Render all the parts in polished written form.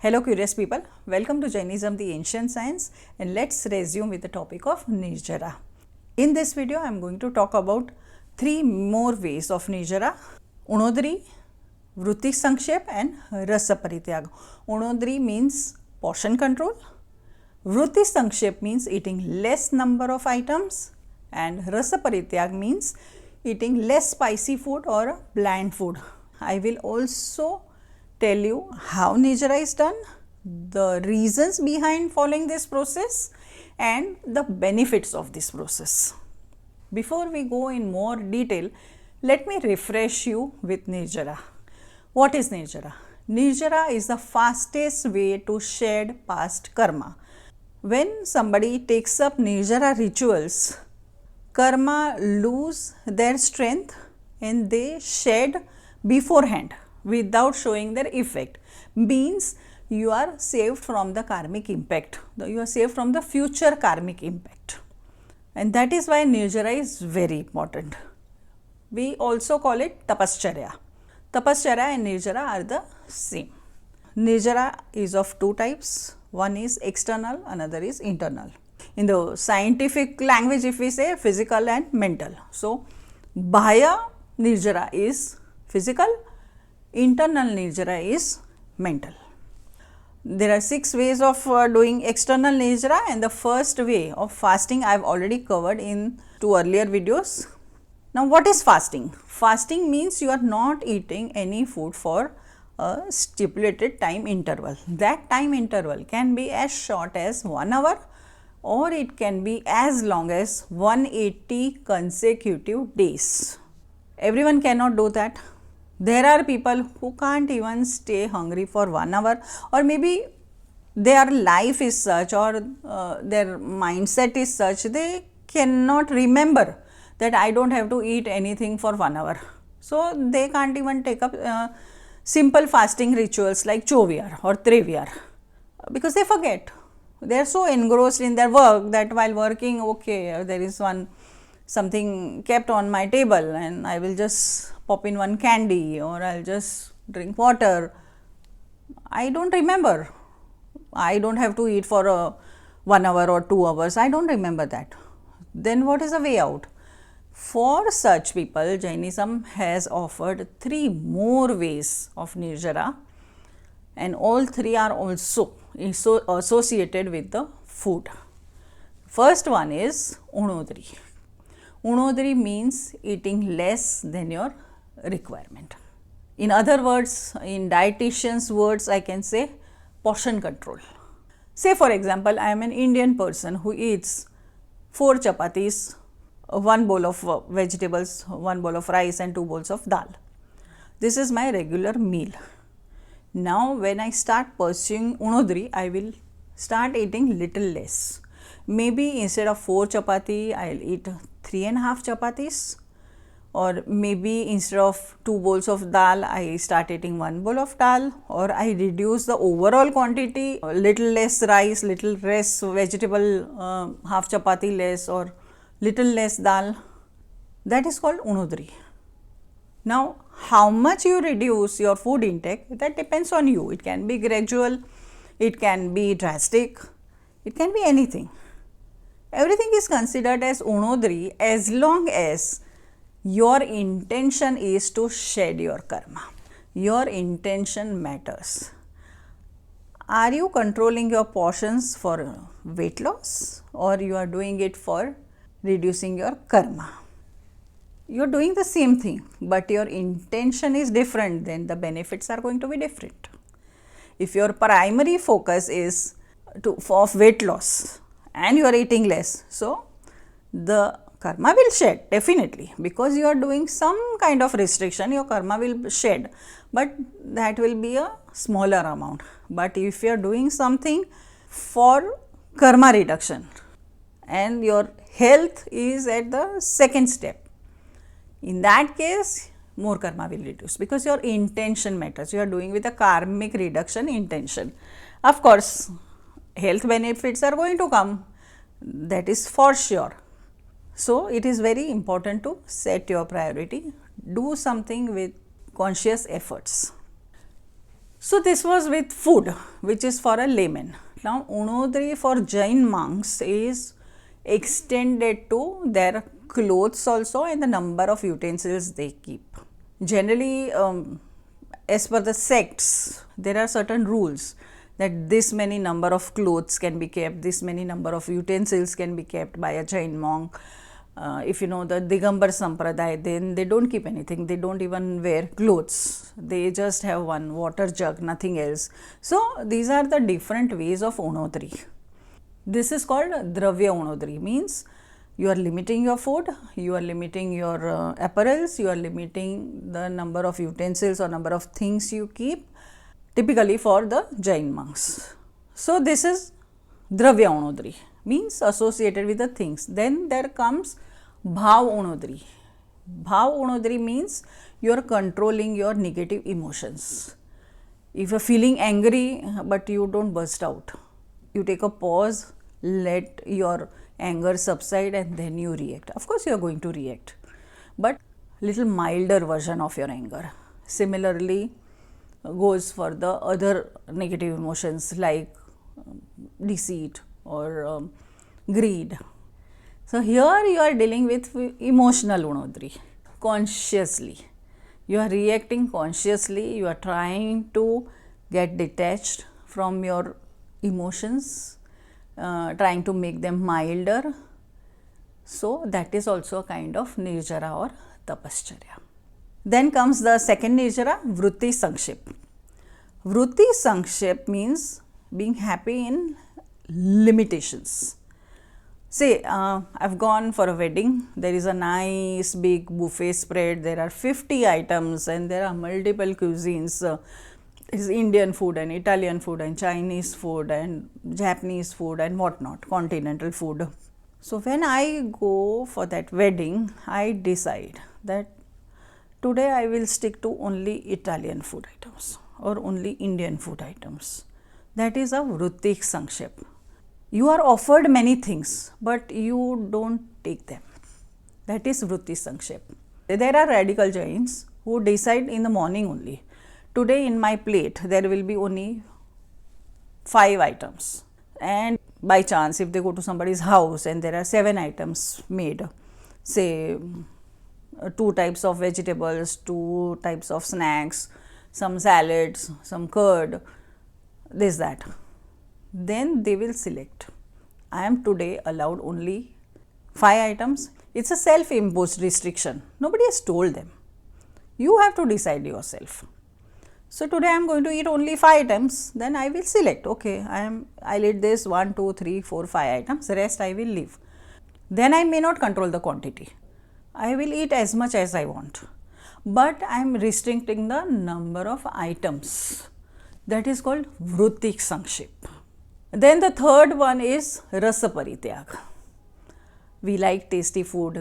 Hello curious people, welcome to Jainism, the ancient science, and let's resume with the topic of Nirjara. In this video, I am going to talk about 3 more ways of Nirjara: Unodari, Vrutti-sankshep and Rasa-parityag. Unodari means portion control, Vrutti-sankshep means eating less number of items, and Rasa-parityag means eating less spicy food or bland food. I will also tell you how Nirjara is done, the reasons behind following this process and the benefits of this process. Before we go in more detail, let me refresh you with Nirjara. What is Nirjara? Nirjara is the fastest way to shed past karma. When somebody takes up Nirjara rituals, karma lose their strength and they shed beforehand without showing their effect. Means you are saved from the karmic impact, you are saved from the future karmic impact, and that is why Nirjara is very important. We also call it tapascharya. Tapascharya and Nirjara are the same. Nirjara is of 2 types, one is external, another is internal. In the scientific language, if we say physical and mental. So, Bahya Nirjara is physical, internal Nirjara is mental. There are 6 ways of doing external Nirjara, and the first way of fasting I have already covered in 2 earlier videos. Now, what is fasting? Fasting means you are not eating any food for a stipulated time interval. That time interval can be as short as 1 hour or it can be as long as 180 consecutive days. Everyone cannot do that. There are people who can't even stay hungry for 1 hour, or maybe their life is such or their mindset is such they cannot remember that I don't have to eat anything for 1 hour. So, they can't even take up simple fasting rituals like Choviyar or Treviyar because they forget. They are so engrossed in their work that while working, okay, there is something kept on my table and I will just pop in one candy or I will just drink water. I don't remember. I don't have to eat for 1 hour or 2 hours. I don't remember that. Then what is the way out? For such people, Jainism has offered 3 more ways of Nirjara, and all 3 are also associated with the food. First one is Unodari. Unodari means eating less than your requirement. In other words, in dietitian's words, I can say portion control. Say for example, I am an Indian person who eats 4 chapatis, 1 bowl of vegetables, 1 bowl of rice and 2 bowls of dal. This is my regular meal. Now, when I start pursuing Unodari, I will start eating little less. Maybe instead of 4 chapati, I will eat 3.5 chapatis, or maybe instead of 2 bowls of dal, I start eating 1 bowl of dal, or I reduce the overall quantity, little less rice, little less vegetable, half chapati less or little less dal. That is called Unodari. Now, how much you reduce your food intake, that depends on you. It can be gradual, it can be drastic, it can be anything. Everything is considered as Unodari as long as your intention is to shed your karma. Your intention matters. Are you controlling your portions for weight loss or you are doing it for reducing your karma? You are doing the same thing, but your intention is different, then the benefits are going to be different. If your primary focus is of weight loss and you are eating less, so the karma will shed definitely, because you are doing some kind of restriction, your karma will shed, but that will be a smaller amount. But if you are doing something for karma reduction and your health is at the second step, in that case more karma will reduce, because your intention matters. You are doing with a karmic reduction intention. Of course, health benefits are going to come, that is for sure. So, it is very important to set your priority, do something with conscious efforts. So this was with food, which is for a layman. Now Unodari for Jain monks is extended to their clothes also and the number of utensils they keep. Generally, as per the sects, there are certain rules that this many number of clothes can be kept, this many number of utensils can be kept by a Jain monk. If you know the Digambar Sampradaya, then they don't keep anything, they don't even wear clothes, they just have one water jug, nothing else. So these are the different ways of Unodari. This is called Dravya Unodari, means you are limiting your food, you are limiting your apparels, you are limiting the number of utensils or number of things you keep, typically for the Jain monks. So this is Dravya Unodari, means associated with the things. Then there comes Bhav Unodari. Bhav Unodari means you are controlling your negative emotions. If you are feeling angry but you don't burst out, you take a pause, let your anger subside and then you react. Of course you are going to react, but little milder version of your anger. Similarly goes for the other negative emotions like deceit or greed. So here you are dealing with emotional Unodari, consciously. You are reacting consciously, you are trying to get detached from your emotions, trying to make them milder. So that is also a kind of Nirjara or Tapascharya. Then comes the second Nirjara, Vrutti-sankshep. Vrutti-sankshep means being happy in limitations. Say, I've gone for a wedding, there is a nice big buffet spread, there are 50 items and there are multiple cuisines. Is Indian food and Italian food and Chinese food and Japanese food and whatnot, continental food. So when I go for that wedding, I decide that today I will stick to only Italian food items or only Indian food items. That is a Vrutti-sankshep. You are offered many things, but you don't take them. That is Vrutti-sankshep. There are radical Jains who decide in the morning only. Today in my plate, there will be only 5 items. And by chance, if they go to somebody's house and there are 7 items made, say 2 types of vegetables, 2 types of snacks, some salads, some curd, this, that. Then they will select. I am today allowed only 5 items. It's a self-imposed restriction. Nobody has told them. You have to decide yourself. So today I am going to eat only 5 items. Then I will select. Okay, I'll eat this 1, 2, 3, 4, 5 items. Rest I will leave. Then I may not control the quantity. I will eat as much as I want. But I am restricting the number of items. That is called Vrutti-sankshep. Then the third one is Rasa-parityag. We like tasty food,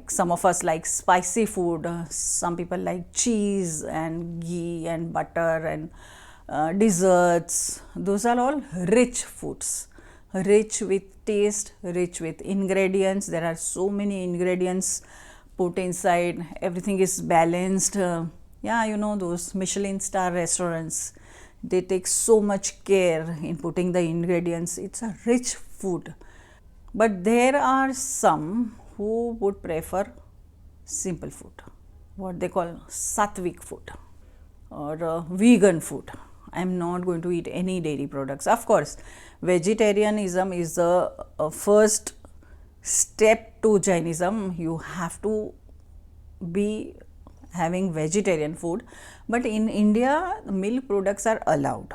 some of us like spicy food, some people like cheese and ghee and butter and desserts. Those are all rich foods, rich with taste, rich with ingredients. There are so many ingredients put inside, everything is balanced. Yeah, you know those Michelin star restaurants, they take so much care in putting the ingredients. It's a rich food. But there are some who would prefer simple food, what they call sattvic food or vegan food. I am not going to eat any dairy products. Of course, vegetarianism is the first step to Jainism. You have to be having vegetarian food, but in India, milk products are allowed.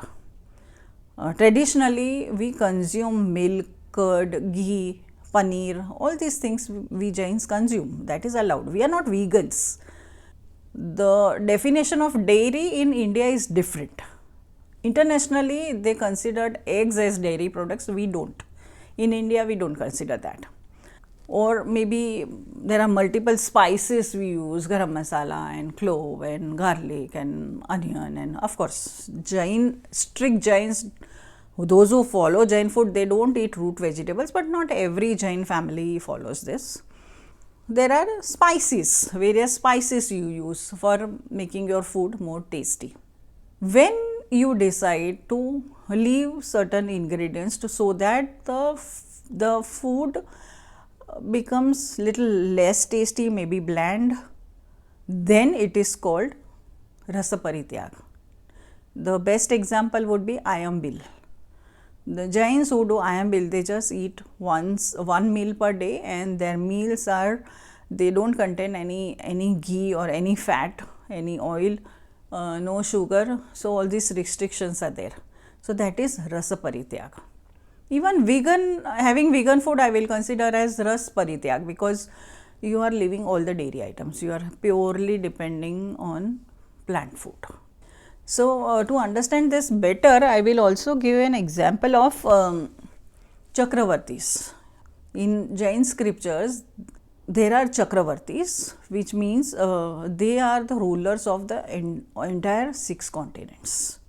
Traditionally, we consume milk, curd, ghee, paneer, all these things we Jains consume. That is allowed. We are not vegans. The definition of dairy in India is different. Internationally, they considered eggs as dairy products. We don't. In India, we don't consider that. Or maybe there are multiple spices we use, garam masala and clove and garlic and onion, and of course, strict Jains, those who follow Jain food, they don't eat root vegetables, but not every Jain family follows this. There are various spices you use for making your food more tasty. When you decide to leave certain ingredients so that the food becomes little less tasty, maybe bland, then it is called Rasa-parityag. The best example would be Ayambil. The Jains who do Ayambil, they just eat one meal per day, and their meals are, they don't contain any ghee or any fat, any oil, no sugar. So all these restrictions are there. So that is Rasa-parityag. Even having vegan food I will consider as Rasa-parityag, because you are leaving all the dairy items. You are purely depending on plant food. So to understand this better, I will also give an example of Chakravartis. In Jain scriptures, there are Chakravartis, which means they are the rulers of the entire 6 continents.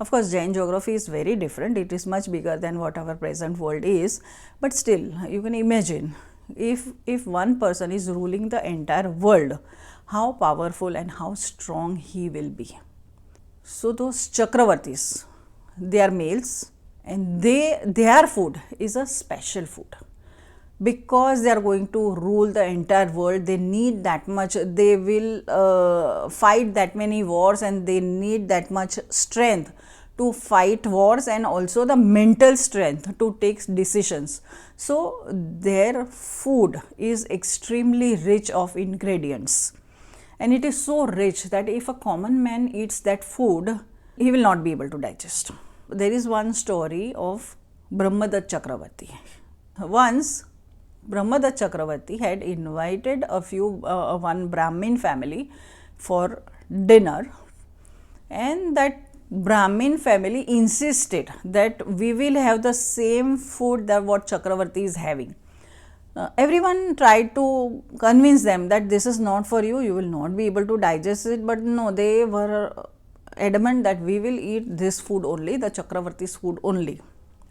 Of course, Jain geography is very different. It is much bigger than what our present world is. But still, you can imagine, if one person is ruling the entire world, how powerful and how strong he will be. So those Chakravartis, they are males, and their food is a special food. Because they are going to rule the entire world, they need that much, they will fight that many wars, and they need that much strength to fight wars, and also the mental strength to take decisions. So their food is extremely rich of ingredients, and it is so rich that if a common man eats that food, he will not be able to digest. There is one story of Brahmadat Chakravarti. Once Brahmadat Chakravarti had invited one Brahmin family for dinner, and that Brahmin family insisted that we will have the same food that what Chakravarti is having. Everyone tried to convince them that this is not for you, you will not be able to digest it, but no, they were adamant that we will eat this food only, the Chakravarti's food only.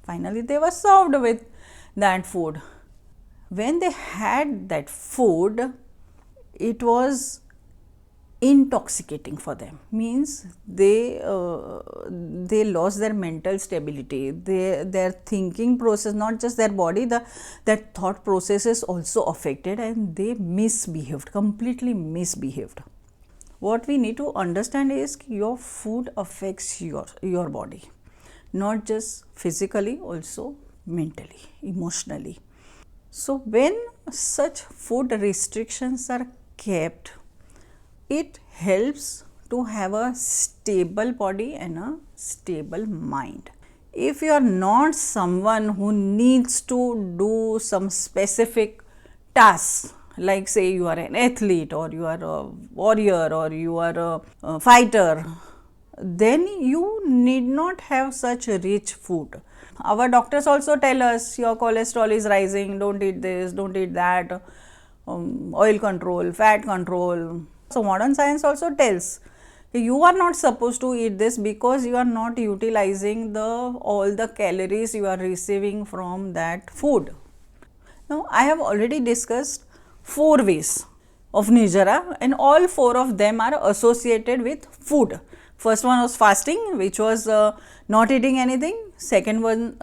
Finally, they were served with that food. When they had that food, it was intoxicating for them. Means they lost their mental stability, their thinking process, not just their body, that thought process is also affected, and they misbehaved, completely misbehaved. What we need to understand is your food affects your body, not just physically, also mentally, emotionally. So when such food restrictions are kept, it helps to have a stable body and a stable mind. If you are not someone who needs to do some specific tasks, like say you are an athlete, or you are a warrior, or you are a fighter, then you need not have such rich food. Our doctors also tell us your cholesterol is rising, don't eat this, don't eat that, oil control, fat control. So modern science also tells you are not supposed to eat this because you are not utilizing all the calories you are receiving from that food. Now I have already discussed 4 ways of Nirjara, and all 4 of them are associated with food. First one was fasting, which was not eating anything. Second one,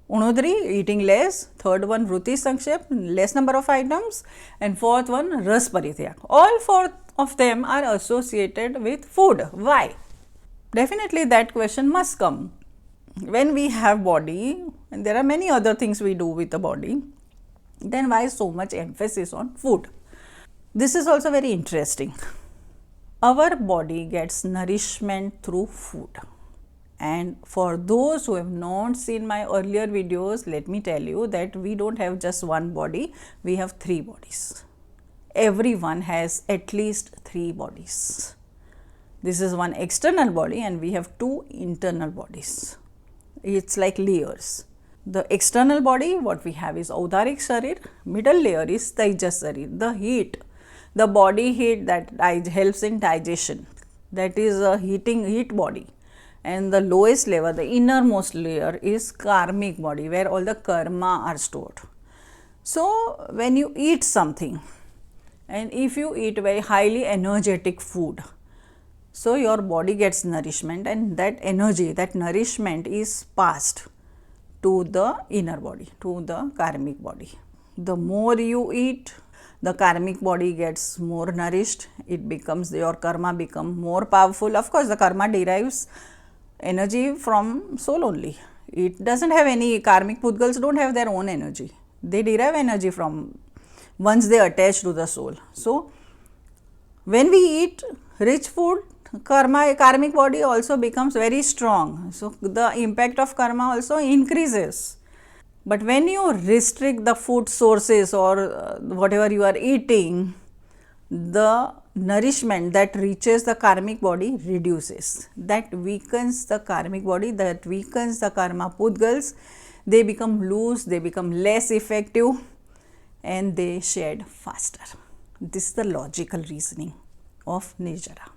Unodari, eating less. Third one, Vrutti-sankshep, less number of items. And fourth one, Rasa-parityag. All 4 of them are associated with food. Why? Definitely that question must come. When we have body, and there are many other things we do with the body, then why so much emphasis on food? This is also very interesting. Our body gets nourishment through food. And for those who have not seen my earlier videos, let me tell you that we don't have just one body, we have 3 bodies. Everyone has at least 3 bodies. This is one external body, and we have 2 internal bodies. It's like layers. The external body, what we have is Audaric Sharir, middle layer is Tejas Sharir, the heat, the body heat that helps in digestion, that is a heat body. And the lowest layer, the innermost layer is karmic body, where all the karma are stored. So when you eat something, and if you eat very highly energetic food, So your body gets nourishment, and that energy, that nourishment is passed to the inner body, to the karmic body. The more you eat, the karmic body gets more nourished. It becomes, your karma become more powerful. Of course, the karma derives energy from soul only. It doesn't have any, karmic pudgals don't have their own energy. They derive energy from, once they attach to the soul. So when we eat rich food, karmic body also becomes very strong. So the impact of karma also increases. But when you restrict the food sources or whatever you are eating, the nourishment that reaches the karmic body reduces. That weakens the karmic body, that weakens the karma pudgals. They become loose, they become less effective, and they shed faster. This is the logical reasoning of Nirjara.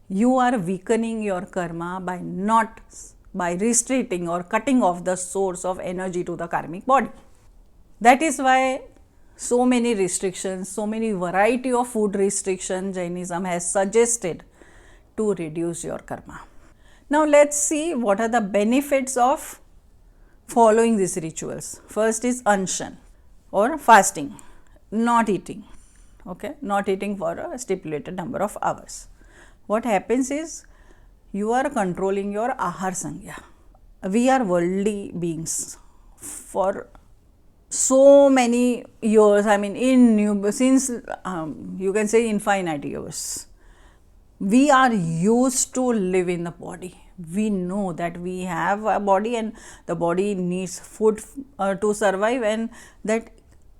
You are weakening your karma by restricting or cutting off the source of energy to the karmic body. That is why so many restrictions, so many variety of food restrictions Jainism has suggested to reduce your karma. Now let's see what are the benefits of following these rituals. First is unshan or fasting, not eating, okay, not eating for a stipulated number of hours. What happens is, you are controlling your ahar sangya. We are worldly beings for so many years, I mean since you can say infinite years. We are used to live in the body. We know that we have a body and the body needs food to survive, and that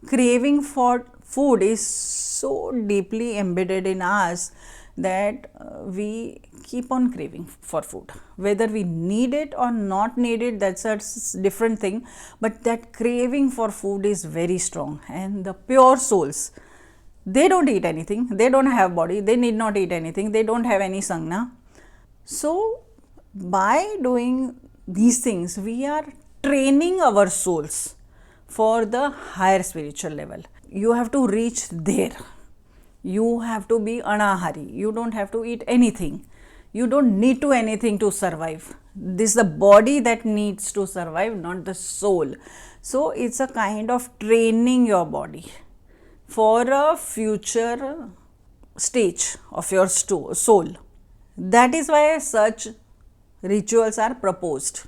craving for food is so deeply embedded in us that we keep on craving for food. Whether we need it or not need it, that's a different thing, but that craving for food is very strong. And the pure souls, they don't eat anything, they don't have body, they need not eat anything, they don't have any sangna. So by doing these things, we are training our souls for the higher spiritual level. You have to reach there. You have to be anahari. You don't have to eat anything. You don't need to anything to survive. This is the body that needs to survive, not the soul. So it's a kind of training your body for a future stage of your soul. That is why such rituals are proposed.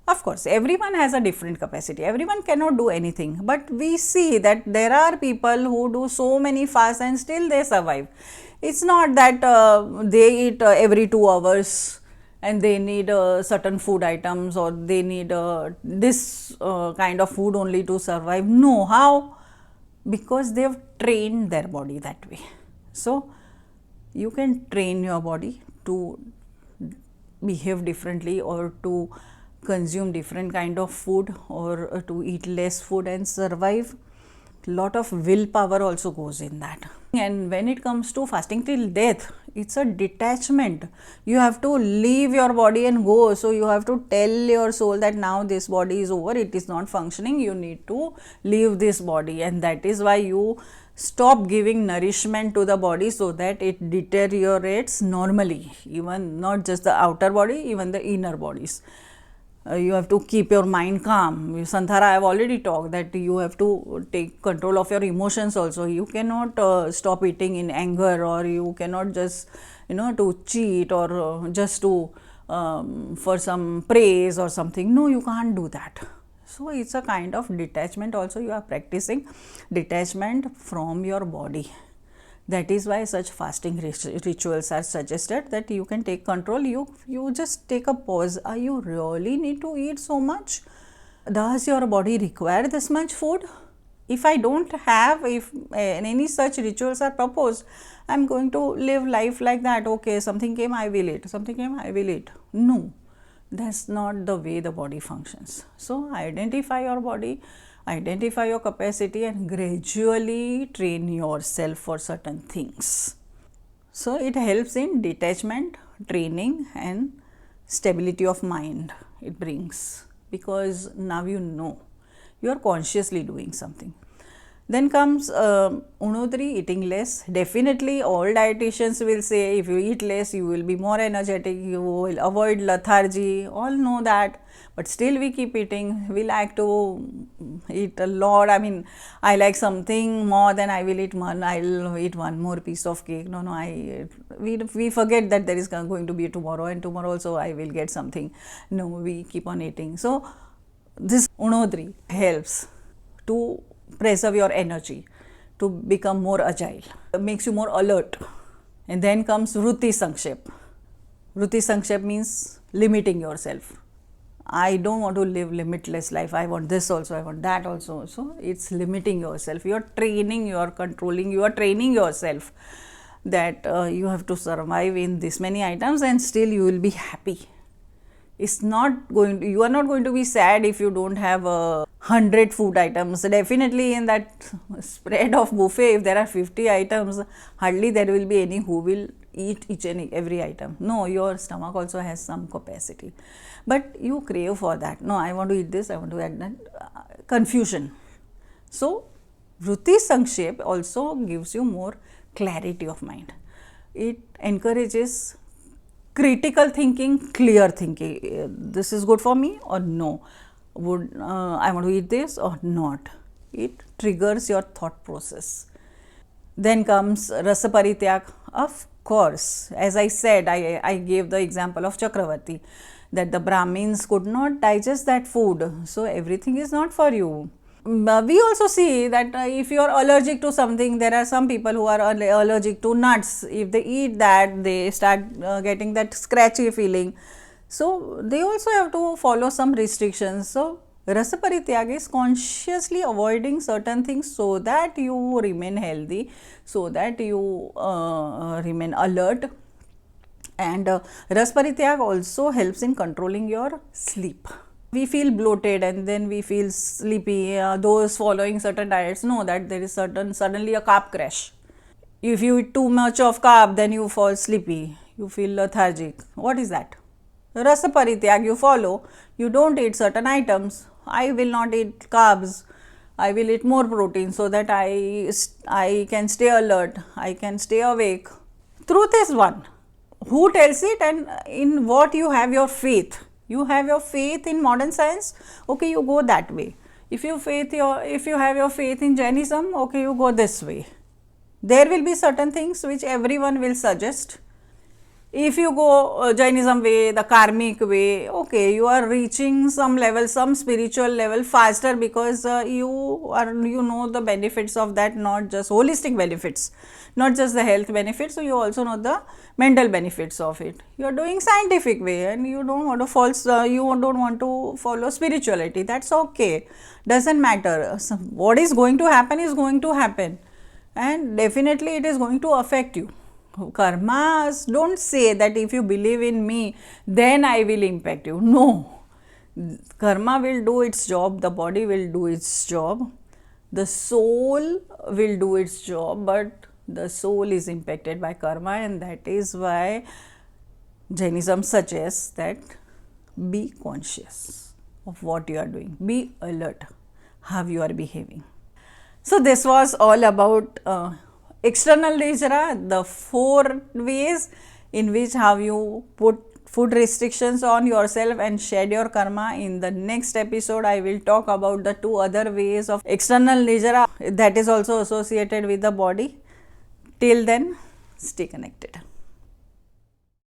Of course, everyone has a different capacity. Everyone cannot do anything. But we see that there are people who do so many fasts and still they survive. It's not that they eat every 2 hours and they need certain food items, or they need this kind of food only to survive. No, how? Because they have trained their body that way. So you can train your body to behave differently, or to consume different kind of food, or to eat less food and survive. Lot of willpower also goes in that. And when it comes to fasting till death, it's a detachment. You have to leave your body and go. So you have to tell your soul that now this body is over, it is not functioning, you need to leave this body. And that is why you stop giving nourishment to the body, so that it deteriorates normally, even not just the outer body, even the inner bodies. You have to keep your mind calm. Santhara, I have already talked that you have to take control of your emotions also. You cannot stop eating in anger, or you cannot just, to cheat, or just to for some praise or something. No, you can't do that. So it's a kind of detachment also. You are practicing detachment from your body. That is why such fasting rituals are suggested, that you can take control. You just take a pause. You really need to eat so much? Does your body require this much food? If I don't have, if any such rituals are proposed, I am going to live life like that. Okay, something came, I will eat. Something came, I will eat. No, that's not the way the body functions. So identify your body, identify your capacity, and gradually train yourself for certain things. So it helps in detachment, training, and stability of mind it brings, because now you know you are consciously doing something. Then comes Unodari, eating less. Definitely all dietitians will say if you eat less you will be more energetic, you will avoid lethargy, all know that, but still we keep eating. We like to eat a lot. I mean, I like something more than I will eat one, I'll eat one more piece of cake. No, we forget that there is going to be tomorrow, and tomorrow also I will get something. No, we keep on eating. So this Unodari helps to preserve your energy, to become more agile, makes you more alert. And then comes Vrutti-sankshep. Vrutti-sankshep means limiting yourself. I don't want to live limitless life. I want this also, I want that also. So it's limiting yourself. You are training, you are controlling, you are training yourself that you have to survive in this many items and still you will be happy. It's not going to, you are not going to be sad if you don't have 100 food items. Definitely in that spread of buffet, if there are 50 items, hardly there will be any who will eat each and every item. No, your stomach also has some capacity, but you crave for that. No, I want to eat this, I want to eat that. Confusion. So Vrutti-sankshep also gives you more clarity of mind. It encourages critical thinking, clear thinking. This is good for me or no? Would I want to eat this or not? It triggers your thought process. Then comes Rasa-parityag. Of course, as I said, I gave the example of Chakravarti, that the Brahmins could not digest that food. So everything is not for you. We also see that if you are allergic to something, there are some people who are allergic to nuts. If they eat that, they start getting that scratchy feeling. So they also have to follow some restrictions. So Rasa-parityag is consciously avoiding certain things so that you remain healthy, so that you remain alert. And Rasa-parityag also helps in controlling your sleep. We feel bloated and then we feel sleepy. Those following certain diets know that there is suddenly a carb crash. If you eat too much of carb, then you fall sleepy, you feel lethargic. What is that? Rasa-parityag you follow, you don't eat certain items. I will not eat carbs, I will eat more protein so that I can stay alert, I can stay awake. Truth is one. Who tells it and in what you have your faith? You have your faith in modern science, okay, you go that way. If you have your faith in Jainism, okay, you go this way. There will be certain things which everyone will suggest. If you go Jainism way, the karmic way, okay, you are reaching some level, some spiritual level faster because you know the benefits of that, not just holistic benefits, not just the health benefits, so you also know the mental benefits of it. You are doing scientific way and you don't want to follow spirituality. That's okay, doesn't matter. So what is going to happen is going to happen, and definitely it is going to affect you. Karmas don't say that if you believe in me, then I will impact you. No. Karma will do its job, the body will do its job, the soul will do its job, but the soul is impacted by karma, and that is why Jainism suggests that be conscious of what you are doing, be alert, how you are behaving. So this was all about external Nirjara, the 4 ways in which how you put food restrictions on yourself and shed your karma. In the next episode, I will talk about the 2 other ways of external Nirjara that is also associated with the body. Till then, stay connected.